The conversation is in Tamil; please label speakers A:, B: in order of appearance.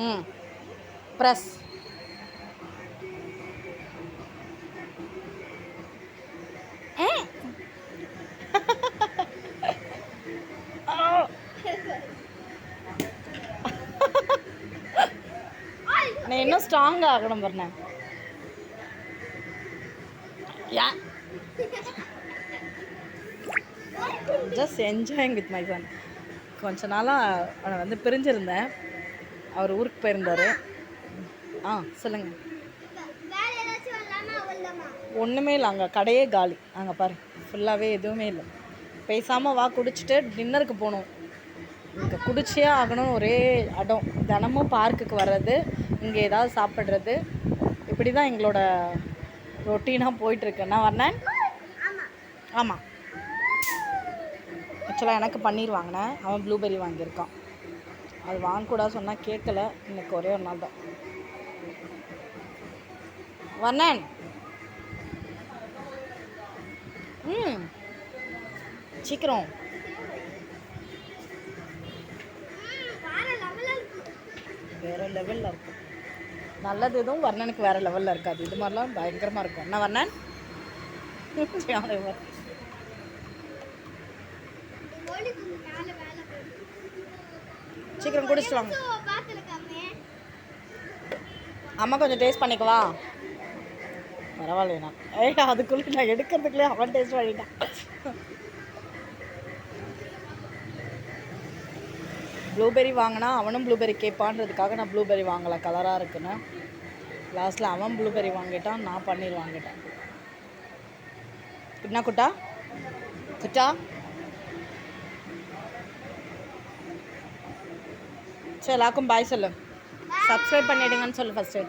A: ம் ப்ரெஸ். நான் இன்னும் ஸ்ட்ராங்காக ஆகணும் பாருண்ணே. Just enjoying with my son. கொஞ்ச நாளாக அவனை வந்து பிரிஞ்சிருந்தேன். அவர் ஊருக்கு போயிருந்தார். சொல்லுங்கள். ஒன்றுமே இல்லை, அங்கே கடையே காலி. அங்கே பாரு ஃபுல்லாகவே எதுவுமே இல்லை. பேசாமல் வா குடிச்சிட்டு டின்னருக்கு போகணும். இங்கே குடிச்சே ஆகணும், ஒரே அடம். தினமும் பார்க்குக்கு வர்றது, இங்கே ஏதாவது சாப்பிட்றது, இப்படி தான் எங்களோட ரொட்டீனாக போயிட்டுருக்கு. நான் வரேன். ஆமாம், ஆக்சுவலாக எனக்கு பன்னீர் வாங்கினேன், அவன் ப்ளூபெர்ரி வாங்கியிருக்கான். அது வாங்கக்கூடாது சொன்னால் கேட்கல. இன்னைக்கு ஒரே ஒரு நாள் தான். வர்ணன், சீக்கிரம். வேறு லெவலில் இருக்கும். நல்லது எதுவும் வர்ணனுக்கு வேறு லெவலில் இருக்காது. இது மாதிரிலாம் பயங்கரமாக இருக்கும். என்ன வர்ணன்? சீக்கிரம் குடிச்சிட்டு வாங்க. அம்மா கொஞ்சம் டேஸ்ட் பண்ணிக்குவா. பரவாயில்லைண்ணா. அதுக்குள்ளே நான் எடுக்கிறதுக்குள்ளே அவன் டேஸ்ட் பண்ணிட்டான். ப்ளூபெர்ரி வாங்கினா அவனும் ப்ளூபெர்ரி கேட்பான்றதுக்காக நான் ப்ளூபெர்ரி வாங்கலை, கலராக இருக்குன்னு. லாஸ்ட்டில் அவன் ப்ளூபெர்ரி வாங்கிட்டான், நான் பன்னீர் வாங்கிட்டேன். என்ன குட்டா? குட்டா சரி, எல்லாருக்கும் பாய் சொல்லு. சப்ஸ்கிரைப் பண்ணிவிடுங்கன்னு சொல்லு ஃபஸ்ட்டு.